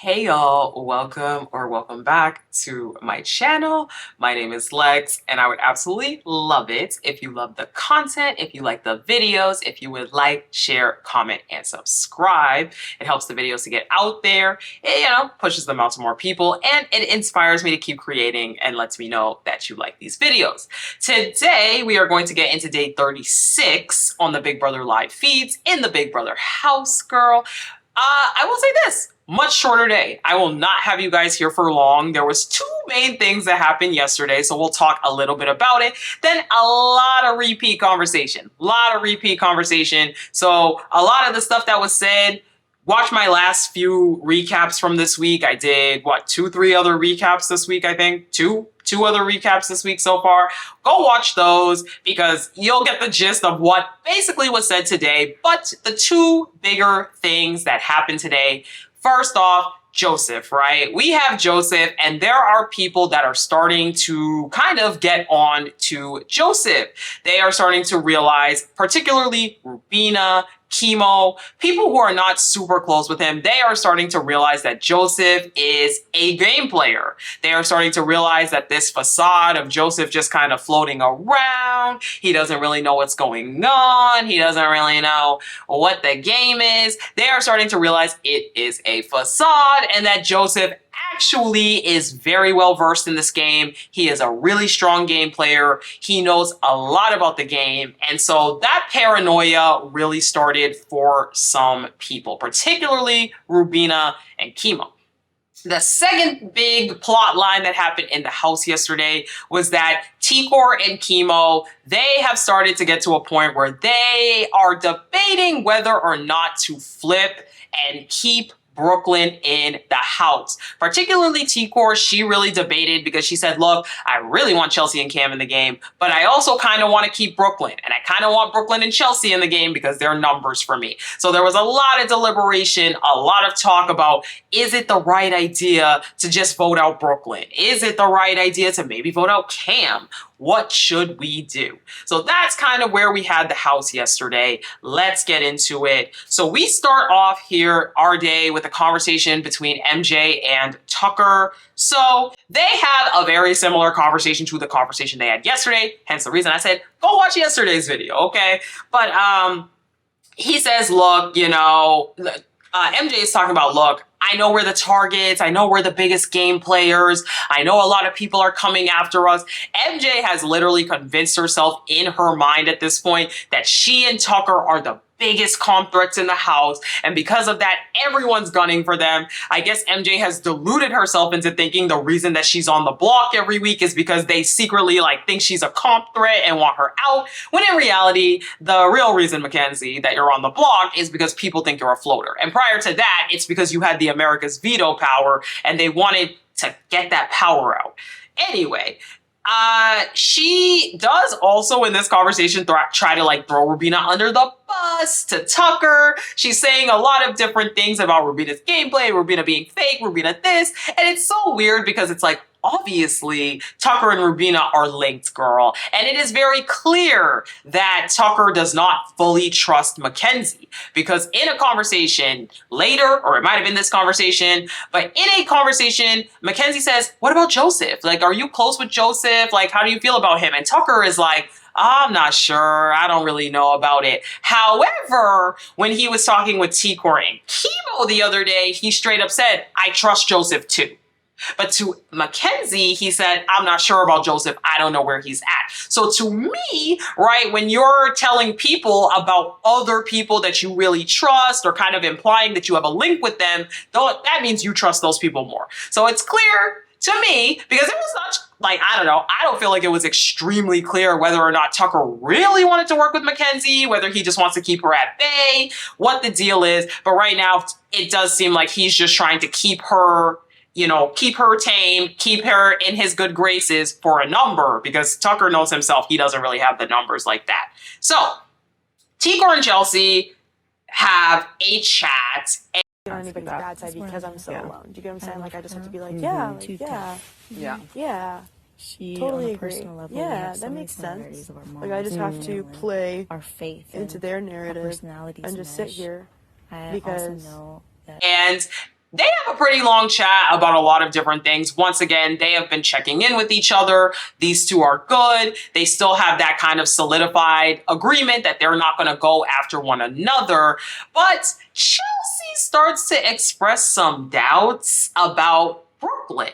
Hey y'all, welcome back to my channel. My name is Lex and I would absolutely love it if you love the content, if you like the videos, if you would like, share, comment, and subscribe. It helps the videos to get out there. It, pushes them out to more people and it inspires me to keep creating and lets me know that you like these videos. Today, we are going to get into day 36 on the Big Brother live feeds in the Big Brother house, girl. I will say this, much shorter day. I will not have you guys here for long. There was two main things that happened yesterday, so we'll talk a little bit about it. Then a lot of repeat conversation, So a lot of the stuff that was said, watch my last few recaps from this week. I did, what, 3 other recaps this week, I think? Two other recaps this week so far. Go watch those because you'll get the gist of what basically was said today. But the two bigger things that happened today, first off, Joseph, right? We have Joseph, and there are people that are starting to kind of get on to Joseph. They are starting to realize, particularly Rubina, Kimo, people who are not super close with him, they are starting to realize that Joseph is a game player. They are starting to realize that this facade of Joseph just kind of floating around, he doesn't really know what's going on, he doesn't really know what the game is. They are starting to realize it is a facade and that Joseph actually is very well versed in this game. He is a really strong game player. He knows a lot about the game. And so that paranoia really started for some people, particularly Rubina and Kimo. The second big plot line that happened in the house yesterday was that Tor and Kimo, they have started to get to a point where they are debating whether or not to flip and keep Brooklyn in the house. Particularly Tor, she really debated because she said, look, I really want Chelsea and Cam in the game, but I also kind of want to keep Brooklyn. And I kind of want Brooklyn and Chelsea in the game because they're numbers for me. So there was a lot of deliberation, a lot of talk about, is it the right idea to just vote out Brooklyn? Is it the right idea to maybe vote out Cam? What should we do? So that's kind of where we had the house yesterday. Let's get into it. So we start off here our day with a conversation between MJ and Tucker. So they have a very similar conversation to the conversation they had yesterday. Hence the reason I said, go watch yesterday's video, okay? But he says, look, MJ is talking about, look, I know we're the targets. I know we're the biggest game players. I know a lot of people are coming after us. MJ has literally convinced herself in her mind at this point that she and Tucker are the biggest comp threats in the house. And because of that, everyone's gunning for them. I guess MJ has deluded herself into thinking the reason that she's on the block every week is because they secretly think she's a comp threat and want her out. When in reality, the real reason, McKenzie, that you're on the block is because people think you're a floater. And prior to that, it's because you had the America's veto power and they wanted to get that power out. Anyway, she does also in this conversation try to throw Rubina under the bus to Tucker. She's saying a lot of different things about Rubina's gameplay, Rubina being fake, Rubina this, and it's so weird because it's obviously Tucker and Rubina are linked, girl. And it is very clear that Tucker does not fully trust McKenzie because in a conversation later, or it might have been this conversation, but in a conversation, McKenzie says, what about Joseph? Are you close with Joseph? How do you feel about him? And Tucker is I'm not sure. I don't really know about it. However, when he was talking with Tor and Kimo the other day, he straight up said, I trust Joseph too. But to McKenzie, he said, I'm not sure about Joseph. I don't know where he's at. So to me, right, when you're telling people about other people that you really trust or kind of implying that you have a link with them, that means you trust those people more. So it's clear to me because it was not I don't know. I don't feel like it was extremely clear whether or not Tucker really wanted to work with McKenzie, whether he just wants to keep her at bay, what the deal is. But right now, it does seem like he's just trying to keep her tame, keep her in his good graces for a number because Tucker knows himself he doesn't really have the numbers like that. So, Tor and Chelsea have a chat. On anybody's bad side because I'm so alone. Do you get what I'm saying? I just have to be yeah. She totally agree. Level, yeah, that makes sense. I just have to play our faith into their narrative and just sit here because. And they have a pretty long chat about a lot of different things. Once again, they have been checking in with each other. These two are good. They still have that kind of solidified agreement that they're not going to go after one another. But Chelsea starts to express some doubts about Brooklyn.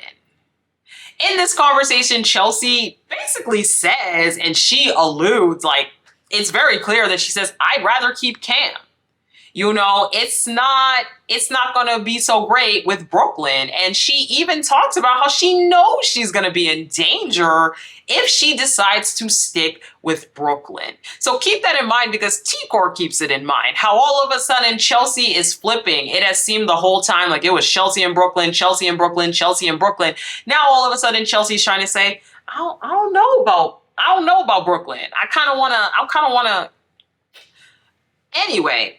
In this conversation, Chelsea basically says, and she alludes, like, it's very clear that she says, I'd rather keep Cam. You know, it's not going to be so great with Brooklyn. And she even talks about how she knows she's going to be in danger if she decides to stick with Brooklyn. So keep that in mind, because T-Core keeps it in mind. How all of a sudden Chelsea is flipping. It has seemed the whole time like it was Chelsea and Brooklyn, Chelsea and Brooklyn, Chelsea and Brooklyn. Now all of a sudden Chelsea's trying to say, I don't know about Brooklyn. I kind of want to. Anyway,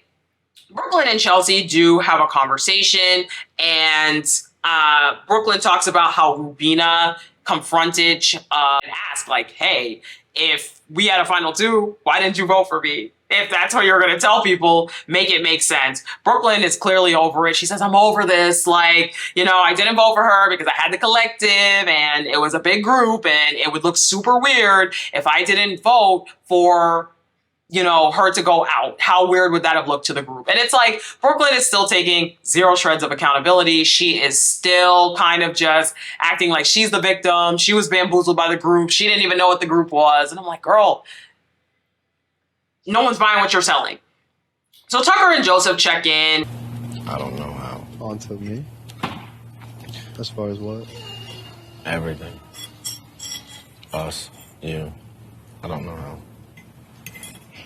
Brooklyn and Chelsea do have a conversation, and Brooklyn talks about how Rubina confronted and asked, like, hey, if we had a final two, why didn't you vote for me? If that's what you're going to tell people, make it make sense. Brooklyn is clearly over it. She says, I'm over this. Like, you know, I didn't vote for her because I had the collective and it was a big group and it would look super weird if I didn't vote for, you know, her to go out. How weird would that have looked to the group? And it's like, Brooklyn is still taking zero shreds of accountability. She is still kind of just acting like she's the victim. She was bamboozled by the group. She didn't even know what the group was. And I'm like, girl, no one's buying what you're selling. So Tucker and Joseph check in. I don't know how. On to me? As far as what? Everything. Us, you. I don't know how.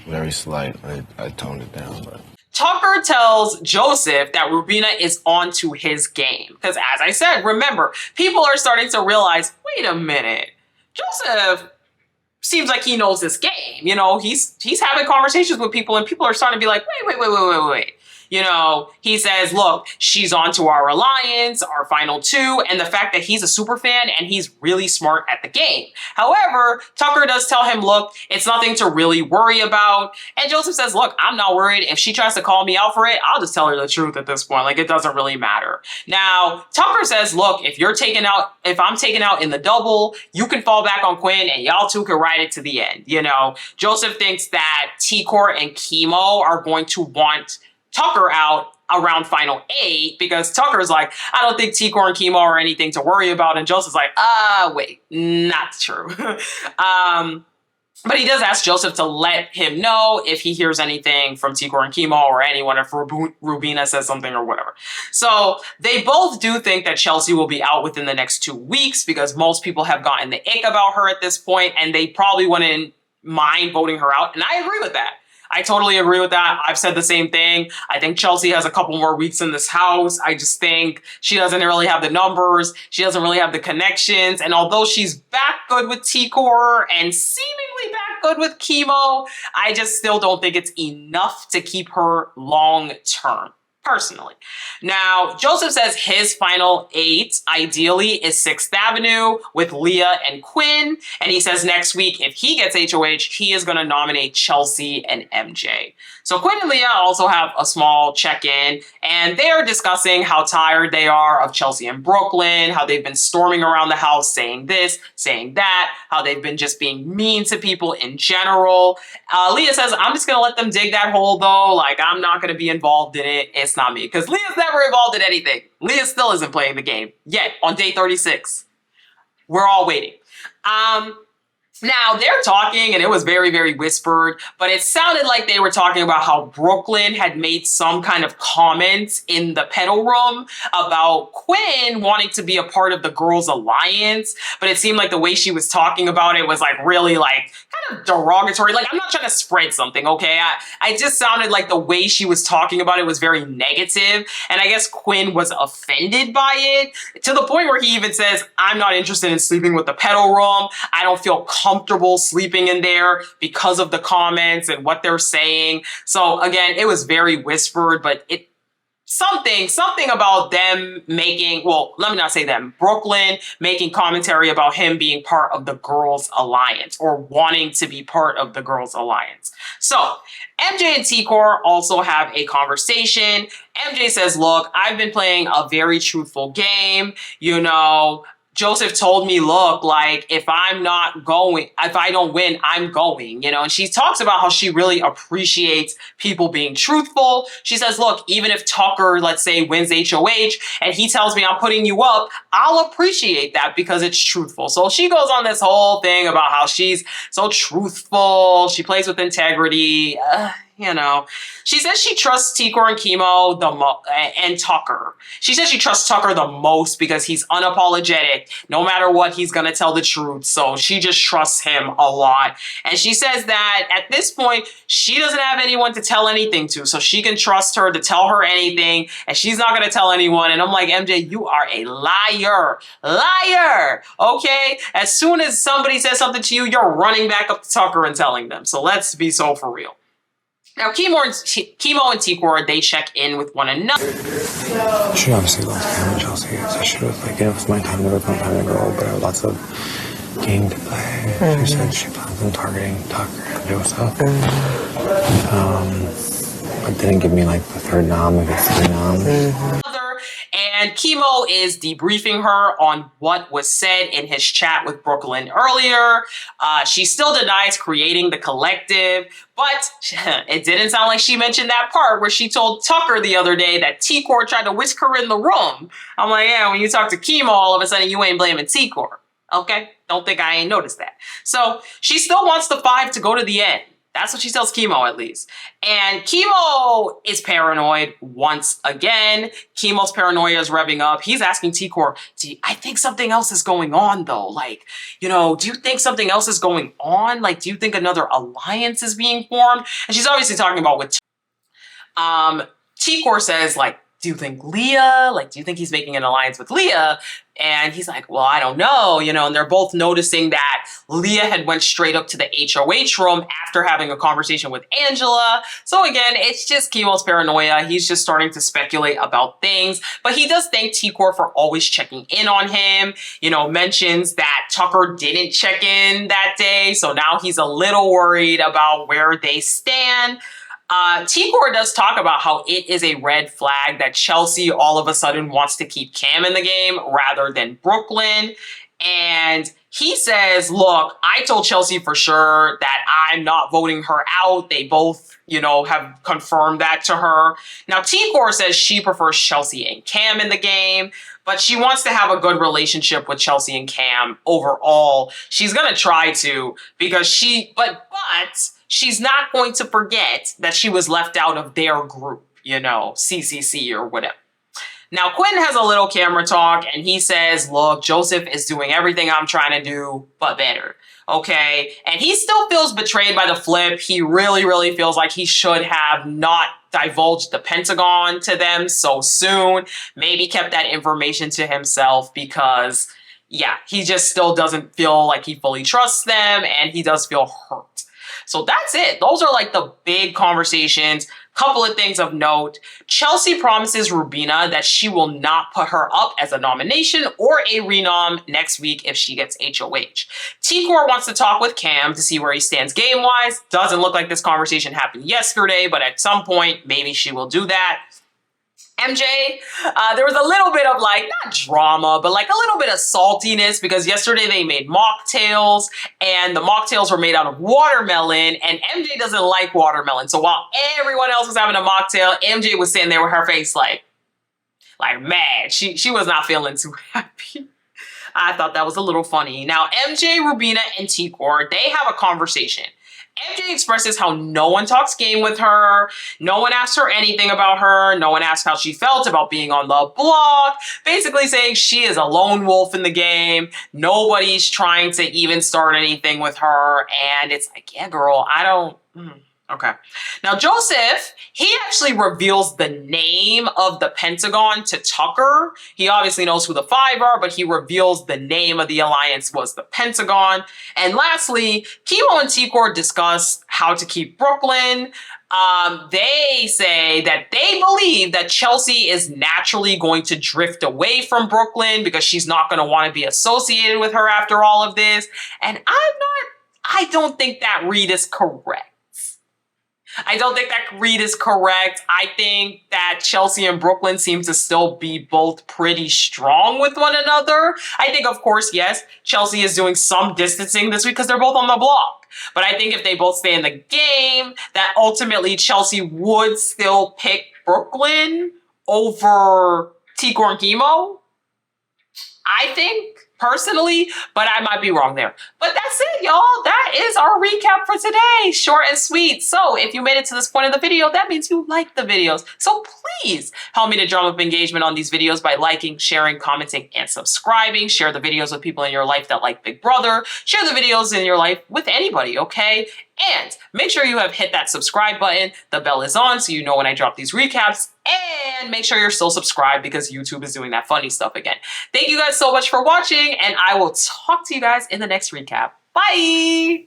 Very slight. I toned it down, but... Tucker tells Joseph that Rubina is onto his game. Because as I said, remember, people are starting to realize, wait a minute, Joseph seems like he knows this game. You know, he's having conversations with people and people are starting to be like, wait. You know, he says, look, she's onto our alliance, our final two, and the fact that he's a super fan and he's really smart at the game. However, Tucker does tell him, look, it's nothing to really worry about. And Joseph says, look, I'm not worried. If she tries to call me out for it, I'll just tell her the truth at this point. Like, it doesn't really matter. Now, Tucker says, look, if I'm taken out in the double, you can fall back on Quinn and y'all two can ride it to the end. You know, Joseph thinks that T-Core and Kimo are going to want Tucker out around final 8 because Tucker's like, I don't think T-Core and Kimo are anything to worry about. And Joseph's like, wait, not true. But he does ask Joseph to let him know if he hears anything from T-Core and Kimo or anyone, if Rubina says something or whatever. So they both do think that Chelsea will be out within the next 2 weeks because most people have gotten the ick about her at this point and they probably wouldn't mind voting her out. And I agree with that. I totally agree with that. I've said the same thing. I think Chelsea has a couple more weeks in this house. I just think she doesn't really have the numbers. She doesn't really have the connections. And although she's back good with T-Core and seemingly back good with Kimo, I just still don't think it's enough to keep her long term. Personally. Now, Joseph says his final 8, ideally, is 6th Avenue with Leah and Quinn. And he says next week, if he gets HOH, he is going to nominate Chelsea and MJ. So Quinn and Leah also have a small check-in, and they are discussing how tired they are of Chelsea and Brooklyn, how they've been storming around the house saying this, saying that, how they've been just being mean to people in general. Leah says, I'm just going to let them dig that hole, though. Like, I'm not going to be involved in it. It's not me. Because Leah's never involved in anything. Leah still isn't playing the game yet on day 36. We're all waiting. Now, they're talking, and it was very, very whispered, but it sounded like they were talking about how Brooklyn had made some kind of comments in the pedal room about Quinn wanting to be a part of the girls' alliance, but it seemed like the way she was talking about it was like really like kind of derogatory. Like, I'm not trying to spread something, okay? I just sounded like the way she was talking about it was very negative, and I guess Quinn was offended by it, to the point where he even says, I'm not interested in sleeping with the pedal room. I don't feel comfortable sleeping in there because of the comments and what they're saying. So again, it was very whispered, but it something about them making, well, let me not say them, Brooklyn making commentary about him being part of the Girls Alliance or wanting to be part of the Girls Alliance. So MJ and T-Core also have a conversation. MJ says, look, I've been playing a very truthful game. You know, Joseph told me, look, like, if I don't win, I'm going, you know, and she talks about how she really appreciates people being truthful. She says, look, even if Tucker, let's say, wins HOH and he tells me I'm putting you up, I'll appreciate that because it's truthful. So she goes on this whole thing about how she's so truthful. She plays with integrity. You know, she says she trusts T-Core and Kimo and Tucker. She says she trusts Tucker the most because he's unapologetic. No matter what, he's going to tell the truth. So she just trusts him a lot. And she says that at this point, she doesn't have anyone to tell anything to. So she can trust her to tell her anything. And she's not going to tell anyone. And I'm like, MJ, you are a liar. Liar. Okay? As soon as somebody says something to you, you're running back up to Tucker and telling them. So let's be so for real. Now, Kimo and T-Core, they check in with one another. She obviously loves Cam and Chelsea, so she was like, you know, it's my time to go, it's my time to go, but I have lots of game to play. She said she plans on targeting Tucker and Joseph. But didn't give me like the third nom, like it's three noms. And Kimo is debriefing her on what was said in his chat with Brooklyn earlier. She still denies creating the collective, but it didn't sound like she mentioned that part where she told Tucker the other day that T-Core tried to whisk her in the room. I'm like, yeah, when you talk to Kimo, all of a sudden you ain't blaming T-Core. Okay? Don't think I ain't noticed that. So she still wants the 5 to go to the end. That's what she tells Kimo, at least. And Kimo is paranoid once again. Kimo's paranoia is revving up. He's asking T-Core, I think something else is going on, though. Like, you know, do you think something else is going on? Like, do you think another alliance is being formed? And she's obviously talking about with T-Core says, like, do you think Leah? Like, do you think he's making an alliance with Leah? And he's like, well, I don't know, you know, and they're both noticing that Leah had went straight up to the HOH room after having a conversation with Angela. So again, it's just Kimo's paranoia. He's just starting to speculate about things, but he does thank T-Core for always checking in on him, you know, mentions that Tucker didn't check in that day. So now he's a little worried about where they stand. T-Core does talk about how it is a red flag that Chelsea all of a sudden wants to keep Cam in the game rather than Brooklyn. And he says, look, I told Chelsea for sure that I'm not voting her out. They both, you know, have confirmed that to her. Now, T-Core says she prefers Chelsea and Cam in the game, but she wants to have a good relationship with Chelsea and Cam overall. She's going to try to because but she's not going to forget that she was left out of their group, you know, CCC or whatever. Now, Quentin has a little camera talk and he says, look, Joseph is doing everything I'm trying to do, but better. Okay. And he still feels betrayed by the flip. He really, really feels like he should have not divulged the Pentagon to them so soon. Maybe kept that information to himself because, yeah, he just still doesn't feel like he fully trusts them and he does feel hurt. So that's it. Those are like the big conversations. Couple of things of note. Chelsea promises Rubina that she will not put her up as a nomination or a renom next week if she gets HOH. T-Core wants to talk with Cam to see where he stands game-wise. Doesn't look like this conversation happened yesterday, but at some point, maybe she will do that. MJ, there was a little bit of like, not drama, but like a little bit of saltiness because yesterday they made mocktails and the mocktails were made out of watermelon and MJ doesn't like watermelon. So while everyone else was having a mocktail, MJ was sitting there with her face like mad. She was not feeling too happy. I thought that was a little funny. Now, MJ, Rubina, and T-Core, they have a conversation. MJ expresses how no one talks game with her, no one asked her anything about her, no one asked how she felt about being on the block, basically saying she is a lone wolf in the game, nobody's trying to even start anything with her, and it's like, yeah, girl, I don't Okay. Now, Joseph, he actually reveals the name of the Pentagon to Tucker. He obviously knows who the five are, but he reveals the name of the alliance was the Pentagon. And lastly, Kimo and Tor discuss how to keep Brooklyn. They say that they believe that Chelsea is naturally going to drift away from Brooklyn because she's not going to want to be associated with her after all of this. And I don't think that read is correct. I don't think that read is correct. I think that Chelsea and Brooklyn seem to still be both pretty strong with one another. I think, of course, yes, Chelsea is doing some distancing this week because they're both on the block. But I think if they both stay in the game, that ultimately Chelsea would still pick Brooklyn over Tor and Kimo. I think, personally, but I might be wrong there. But that's it, y'all. That is our recap for today. Short and sweet. So if you made it to this point of the video, that means you like the videos. So please help me to drum up engagement on these videos by liking, sharing, commenting, and subscribing. Share the videos with people in your life that like Big Brother. Share the videos in your life with anybody, okay? And make sure you have hit that subscribe button. The bell is on so you know when I drop these recaps. And make sure you're still subscribed because YouTube is doing that funny stuff again. Thank you guys so much for watching, and I will talk to you guys in the next recap. Bye!